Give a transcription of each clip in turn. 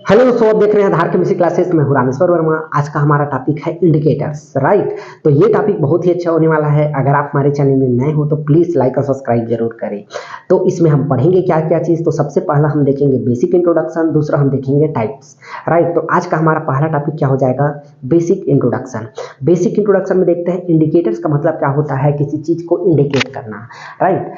Hello दोस्तों, आप देख रहे हैं आधार केमिस्ट्री क्लासेस में हूं रामेश्वर वर्मा। आज का हमारा टॉपिक है इंडिकेटर्स, राइट। तो ये टॉपिक बहुत ही अच्छा होने वाला है। अगर आप हमारे चैनल में नए हो तो प्लीज़ लाइक और सब्सक्राइब जरूर करें। तो इसमें हम पढ़ेंगे क्या क्या चीज़। तो सबसे पहला हम देखेंगे बेसिक इंट्रोडक्शन, दूसरा हम देखेंगे टाइप्स, राइट। तो आज का हमारा पहला टॉपिक क्या हो जाएगा, बेसिक इंट्रोडक्शन। बेसिक इंट्रोडक्शन में देखते हैं इंडिकेटर्स का मतलब क्या होता है, किसी चीज़ को इंडिकेट करना, राइट।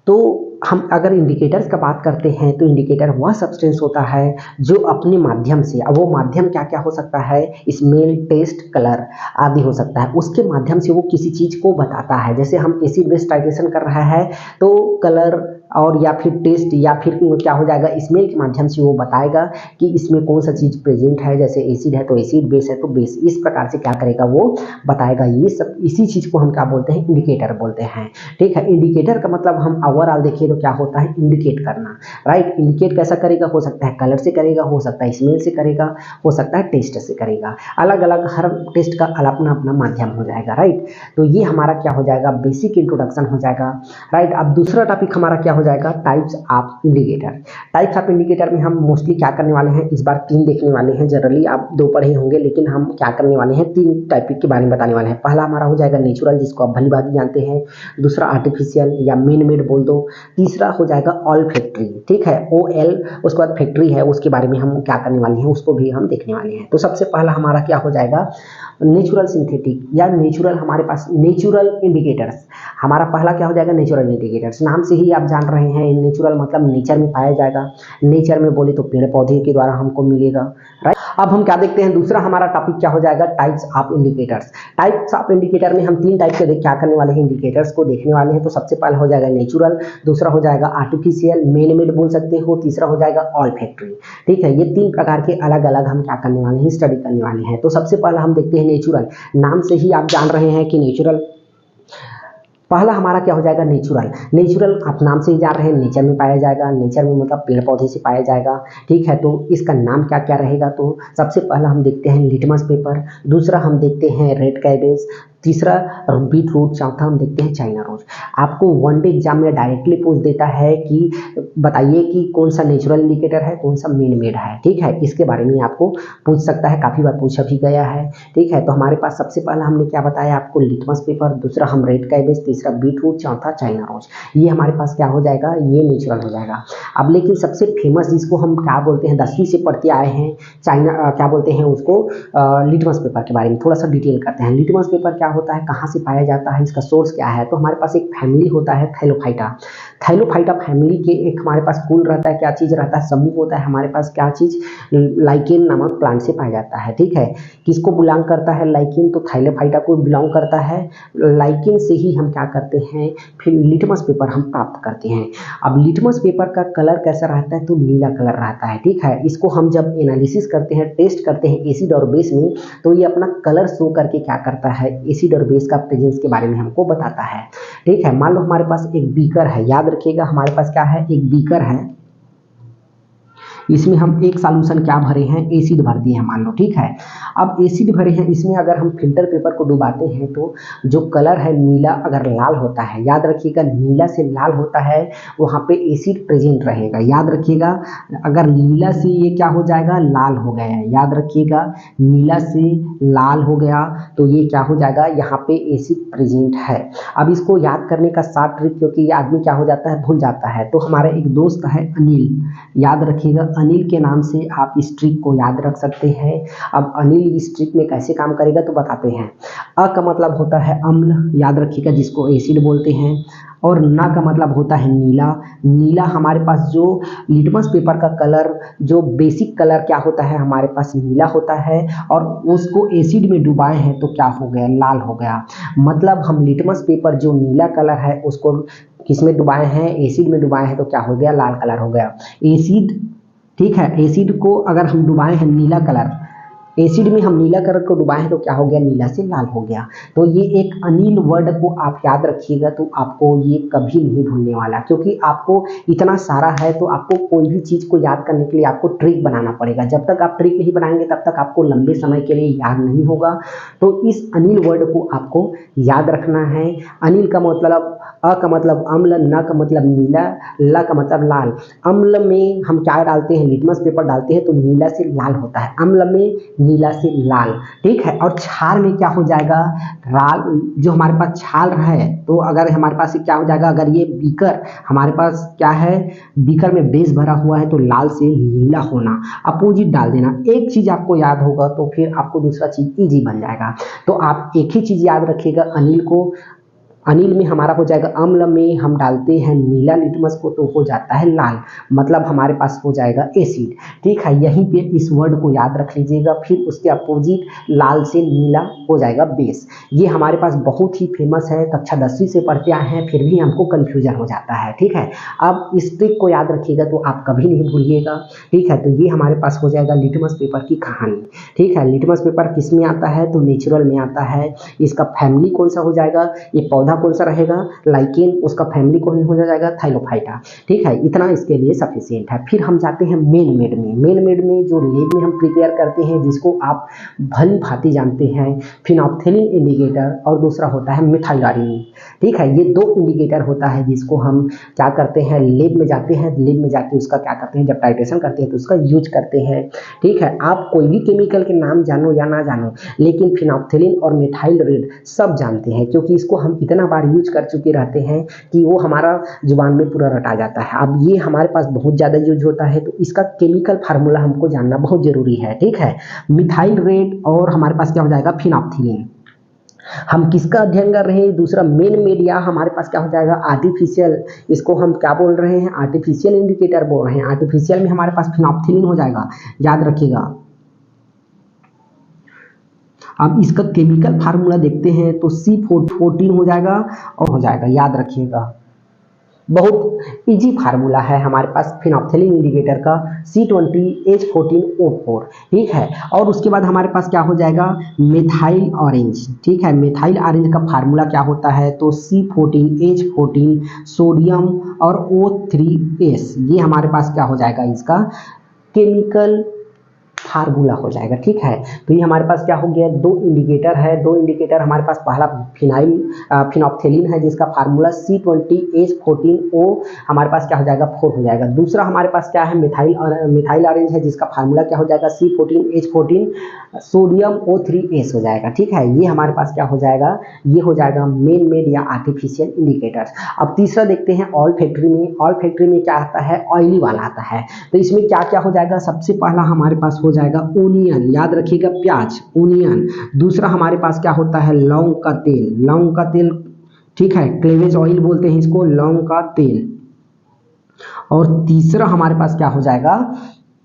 तो हम अगर इंडिकेटर्स का बात करते हैं तो इंडिकेटर वह सब्सटेंस होता है जो अपने माध्यम से, अब वो माध्यम क्या क्या हो सकता है, स्मेल, टेस्ट, कलर आदि हो सकता है। उसके माध्यम से वो किसी चीज़ को बताता है। जैसे हम एसिड बेस टाइट्रेशन कर रहा है तो कलर और या फिर टेस्ट या फिर क्या हो जाएगा, स्मेल के माध्यम से वो बताएगा कि इसमें कौन सा चीज़ प्रेजेंट है। जैसे एसिड है तो एसिड, बेस है तो बेस, इस प्रकार से क्या करेगा, वो बताएगा। ये सब इसी चीज़ को हम क्या बोलते हैं, इंडिकेटर बोलते हैं, ठीक है। इंडिकेटर का मतलब हम ओवरऑल देखिए तो क्या होता है, इंडिकेट करना, राइट। इंडिकेट कैसा करेगा, हो सकता है कलर से करेगा, हो सकता है स्मेल से करेगा, हो सकता है टेस्ट से करेगा। अलग अलग हर टेस्ट का अपना अपना माध्यम हो जाएगा, राइट। तो ये हमारा क्या हो जाएगा, बेसिक इंट्रोडक्शन हो जाएगा, राइट। अब दूसरा टॉपिक हमारा क्या हो जाएगा, types of indicator. Types of indicator में हम मोस्टली क्या करने वाले हैं, इस बार 3 देखने वाले हैं। जनरली आप 2 पढ़े होंगे, लेकिन हम क्या करने वाले हैं, 3 टॉपिक के बारे में बताने वाले हैं। पहला हमारा हो जाएगा नेचुरल, जिसको आप भली भांति जानते हैं। दूसरा आर्टिफिशियल या मैन मेड बोल दो। तीसरा हो जाएगा ऑल फैक्ट्री, ठीक है, OL। उसके बाद फैक्ट्री है, उसके बारे में हम क्या करने वाले हैं, उसको भी हम देखने वाले हैं। तो सबसे पहला हमारा क्या हो जाएगा, नेचुरल सिंथेटिक या नेचुरल। हमारे पास नेचुरल इंडिकेटर्स, हमारा पहला क्या हो जाएगा, नेचुरल इंडिकेटर्स। नाम से ही आप जान रहे हैं, नेचुरल मतलब नेचर में पाया जाएगा। नेचर में बोले तो पेड़ पौधे के द्वारा हमको मिलेगा, राइट। अब हम क्या देखते हैं, दूसरा हमारा टॉपिक क्या हो जाएगा, types of indicators. Types of indicator में हम 3 टाइप के क्या करने वाले हैं, इंडिकेटर्स को देखने वाले हैं। तो सबसे पहला हो जाएगा नेचुरल, दूसरा हो जाएगा आर्टिफिशियल, मैन मेड बोल सकते हो, तीसरा हो जाएगा ऑल फैक्ट्री, ठीक है। ये 3 प्रकार के अलग अलग हम क्या करने वाले हैं, स्टडी करने वाले हैं। तो सबसे पहला हम देखते हैं नेचुरल। नाम से ही आप जान रहे हैं कि नेचुरल, पहला हमारा क्या हो जाएगा, नेचुरल। नेचुरल आप नाम से ही जान रहे हैं, नेचर में पाया जाएगा। नेचर में मतलब पेड़ पौधे से पाया जाएगा, ठीक है। तो इसका नाम क्या क्या रहेगा, तो सबसे पहला हम देखते हैं लिटमस पेपर, दूसरा हम देखते हैं रेड कैबेज, तीसरा बीट रूट, चौथा हम देखते हैं चाइना रोज। आपको वन डे एग्जाम में डायरेक्टली पूछ देता है कि बताइए कि कौन सा नेचुरल इंडिकेटर है, कौन सा मेन मेड है, ठीक है। इसके बारे में आपको पूछ सकता है, काफ़ी बार पूछा भी गया है, ठीक है। तो हमारे पास सबसे पहला हमने क्या बताया आपको, लिटमस पेपर, दूसरा हम रेड कैबेज, तीसरा बीट रूट, चौथा चाइना रोज। ये हमारे पास क्या हो जाएगा, ये नेचुरल हो जाएगा। अब लेकिन सबसे फेमस जिसको हम क्या बोलते हैं, 10वीं से पढ़ते आए हैं, चाइना क्या बोलते हैं उसको, लिटमस पेपर के बारे में थोड़ा सा डिटेल करते हैं। लिटमस पेपर क्या होता है, कहाँ से पाया जाता है, इसका सोर्स क्या है। तो हमारे पास एक फैमिली होता है थैलोफाइटा। थैलोफाइटा फैमिली के एक हमारे पास कुल रहता है, क्या चीज़ रहता है, समूह होता है हमारे पास, क्या चीज़, लाइकेन नामक प्लांट से पाया जाता है, ठीक है। किसको बिलोंग करता है, लाइकेन, तो थैलोफाइटा को बिलोंग करता है। लाइकेन से ही हम क्या करते हैं, फिर लिटमस पेपर हम प्राप्त करते हैं। अब लिटमस पेपर का कलर कैसा रहता है, तो नीला कलर रहता है, ठीक है। इसको हम जब एनालिसिस करते हैं, टेस्ट करते हैं एसिड और बेस में, तो ये अपना कलर शो करके क्या करता है, एसिड और बेस का प्रेजेंस के बारे में हमको बताता है, ठीक है। मान लो हमारे पास एक बीकर है, याद रखिएगा हमारे पास क्या है, एक बीकर है। इसमें हम एक सॉल्यूशन क्या भरे हैं, एसिड भर दिए हैं मान लो, ठीक है। अब एसिड भरे हैं, इसमें अगर हम फिल्टर पेपर को डुबाते हैं तो जो कलर है नीला अगर लाल होता है, याद रखिएगा नीला से लाल होता है, वहाँ पे एसिड प्रेजेंट रहेगा, याद रखिएगा। अगर नीला से ये क्या हो जाएगा, लाल हो गया है, याद रखिएगा नीला से लाल हो गया तो ये क्या हो जाएगा, यहाँ पे एसिड प्रेजेंट है। अब इसको याद करने का शॉर्ट ट्रिक, क्योंकि ये आदमी क्या हो जाता है, भूल जाता है। तो हमारा एक दोस्त है अनिल, याद रखिएगा अनिल के नाम से आप इस ट्रिक को याद रख सकते हैं। अब अनिल इस ट्रिक में कैसे काम करेगा तो बताते हैं। अ का मतलब होता है अम्ल, याद रखिएगा, जिसको एसिड बोलते हैं। और ना का मतलब होता है नीला। नीला हमारे पास जो लिटमस पेपर का कलर, जो बेसिक कलर क्या होता है, हमारे पास नीला होता है, और उसको एसिड में डुबाए हैं तो क्या हो गया, लाल हो गया। मतलब हम लिटमस पेपर जो नीला कलर है उसको किस में डुबाए हैं, एसिड में डुबाए हैं तो क्या हो गया, लाल कलर हो गया। एसिड, ठीक है, एसिड को अगर हम डुबाए हैं नीला कलर, एसिड में हम नीला कलर को डुबाए हैं तो क्या हो गया, नीला से लाल हो गया। तो ये एक अनिल वर्ड को आप याद रखिएगा, तो आपको ये कभी नहीं भूलने वाला, क्योंकि आपको इतना सारा है तो आपको कोई भी चीज़ को याद करने के लिए आपको ट्रिक बनाना पड़ेगा। जब तक आप ट्रिक नहीं बनाएंगे तब तक आपको लंबे समय के लिए याद नहीं होगा। तो इस अनिल वर्ड को आपको याद रखना है। अनिल का मतलब, अ का मतलब अम्ल, न का मतलब नीला, ल का मतलब लाल। अम्ल में हम क्या डालते हैं, लिटमस पेपर डालते हैं तो नीला से लाल होता है, अम्ल में नीला से लाल, ठीक है। और क्षार में क्या हो जाएगा, लाल। जो हमारे पास क्षार है तो अगर हमारे पास क्या हो जाएगा, अगर ये बीकर हमारे पास क्या है, बीकर में बेस भरा हुआ है तो लाल से नीला होना, अपोजिट डाल देना। एक चीज आपको याद होगा तो फिर आपको दूसरा चीज इजी बन जाएगा। तो आप एक ही चीज याद रखिएगा, अनिल को, अनिल में हमारा हो जाएगा, अम्ल में हम डालते हैं नीला लिटमस को तो हो जाता है लाल, मतलब हमारे पास हो जाएगा एसिड, ठीक है। यहीं पे इस वर्ड को याद रख लीजिएगा। फिर उसके अपोजिट लाल से नीला हो जाएगा बेस। ये हमारे पास बहुत ही फेमस है, कक्षा 10वीं से पढ़ते आए हैं फिर भी हमको कन्फ्यूजन हो जाता है, ठीक है। अब इस ट्रिक को याद रखिएगा तो आप कभी नहीं भूलिएगा, ठीक है। तो ये हमारे पास हो जाएगा लिटमस पेपर की कहानी, ठीक है। लिटमस पेपर किस में आता है, तो नेचुरल में आता है। इसका फैमिली कौन सा हो जाएगा, ये पौधा कौन सा रहेगा, लाइकेन, उसका फैमिली कौन हो जाएगा, थाइलोफाइटा, ठीक है। इतना इसके लिए सफिशिएंट है। फिर हम जाते हैं मेन मेड में। मेन मेड में जो लेब में हम प्रिपेयर करते हैं, जिसको आप भली भांति जानते हैं, फिनोप्थेलिन इंडिकेटर और दूसरा होता है मिथाइलारिन, ठीक है। ये दो इंडिकेटर होता है जिसको हम क्या करते हैं, लेब में जाते हैं, लेब में जाके उसका क्या करते हैं, जब टाइट्रेशन करते हैं तो उसका यूज करते हैं, ठीक है। आप कोई भी केमिकल के नाम जानो या ना जानो, लेकिन फिनोप्थेलिन और मिथाइल रेड सब जानते हैं, क्योंकि इसको हम इतना बार यूज कर चुके रहते हैं कि वो हमारा जुबान में पूरा रटा जाता है। अब ये हमारे पास बहुत ज़्यादा यूज होता है तो इसका केमिकल फार्मूला हमको जानना बहुत जरूरी है, ठीक है। मिथाइल रेड और हमारे पास क्या हो जाएगा, फिनोप्थेलिन। हम किसका अध्ययन कर रहे हैं, दूसरा मेन मीडिया हमारे पास क्या हो जाएगा, आर्टिफिशियल। इसको हम क्या बोल रहे हैं, आर्टिफिशियल इंडिकेटर बोल रहे हैं। आर्टिफिशियल में हमारे पास फिनोप्थेलिन हो जाएगा, याद रखिएगा। अब इसका केमिकल फार्मूला देखते हैं तो C14 हो जाएगा और हो जाएगा, याद रखिएगा। बहुत इजी फार्मूला है हमारे पास फिनोप्थेलिन इंडिकेटर का, C20H14O4, ठीक है। और उसके बाद हमारे पास क्या हो जाएगा, मेथाइल ऑरेंज, ठीक है। मेथाइल ऑरेंज का फार्मूला क्या होता है, तो C14H14 सोडियम और O3S, ये हमारे पास क्या हो जाएगा, इसका केमिकल फार्मूला हो जाएगा, ठीक है। तो ये हमारे पास क्या हो गया, दो इंडिकेटर है। दो इंडिकेटर हमारे पास, पहला फिनोप्थेलिन है जिसका फार्मूला C20H14O हमारे पास क्या हो जाएगा, 4 हो जाएगा। दूसरा हमारे पास क्या है, मिथाइल ऑरेंज है जिसका फार्मूला क्या हो जाएगा, C14H14 सोडियम O3S हो जाएगा, ठीक है। ये हमारे पास क्या हो जाएगा, ये हो जाएगा मेन मेड या आर्टिफिशियल इंडिकेटर्स। अब तीसरा देखते हैं ऑल फैक्ट्री में। ऑल फैक्ट्री में क्या आता है, ऑयली वाला आता है। तो इसमें क्या क्या हो जाएगा, सबसे पहला हमारे पास हो जाएगा ओनियन, याद रखिएगा, प्याज, ओनियन। दूसरा हमारे पास क्या होता है, लौंग का तेल, लौंग का तेल, ठीक है, क्लेवेज ऑयल बोलते हैं इसको, लौंग का तेल। और तीसरा हमारे पास क्या हो जाएगा,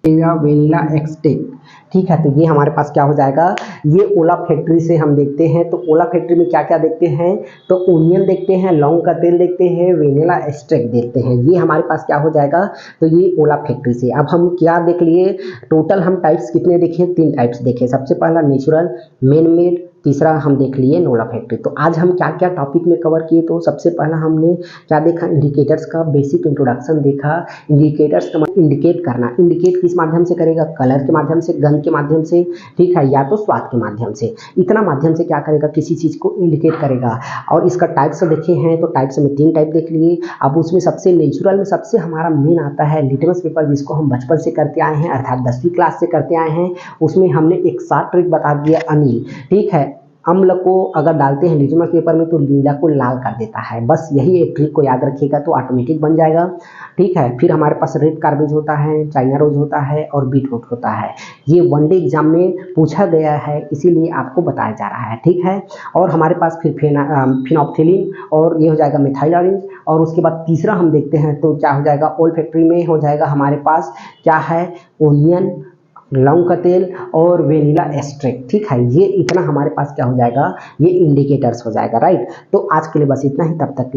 वेनिला एक्सट्रैक्ट, ठीक है। तो ये हमारे पास क्या हो जाएगा, ये ओला फैक्ट्री से हम देखते हैं। तो ओला फैक्ट्री में क्या क्या देखते हैं, तो ओनियन देखते हैं, लौंग का तेल देखते हैं, वेनिला एक्सट्रैक्ट देखते हैं। ये हमारे पास क्या हो जाएगा, तो ये ओला फैक्ट्री से। अब हम क्या देख लिए, टोटल हम टाइप्स कितने देखे, 3 टाइप्स देखे। सबसे पहला नेचुरल, मेन मेड, तीसरा हम देख लिए नोला फैक्ट्री। तो आज हम क्या क्या टॉपिक में कवर किए, तो सबसे पहला हमने क्या देखा, इंडिकेटर्स का बेसिक इंट्रोडक्शन देखा। इंडिकेटर्स का इंडिकेट करना, इंडिकेट किस माध्यम से करेगा, कलर के माध्यम से, गंध के माध्यम से, ठीक है, या तो स्वाद के माध्यम से। इतना माध्यम से क्या करेगा, किसी चीज को इंडिकेट करेगा। और इसका टाइप्स देखे हैं तो टाइप्स में 3 टाइप देख लिए। अब उसमें सबसे नेचुरल में सबसे हमारा मेन आता है लिटमस पेपर, जिसको हम बचपन से करते आए हैं, अर्थात 10वीं क्लास से करते आए हैं। उसमें हमने एक 7 ट्रिक बता दिया, अनिल, ठीक है। अम्ल को अगर डालते हैं लिटमस पेपर में तो नीला को लाल कर देता है, बस यही एक ट्रिक को याद रखिएगा तो ऑटोमेटिक बन जाएगा, ठीक है। फिर हमारे पास रेड कार्बेज होता है, चाइना रोज होता है और बीटरूट होता है। ये वनडे एग्जाम में पूछा गया है, इसीलिए आपको बताया जा रहा है, ठीक है। और हमारे पास फिर फिनोप्थेलिन और ये हो जाएगा मिथाइल ऑरेंज। और उसके बाद तीसरा हम देखते हैं तो क्या हो जाएगा, ओल फैक्ट्री में हो जाएगा हमारे पास क्या है, ओनियन, लौंग का तेल और वेनिला एक्सट्रैक्ट, ठीक है। ये इतना हमारे पास क्या हो जाएगा, ये इंडिकेटर्स हो जाएगा, राइट। तो आज के लिए बस इतना ही, तब तक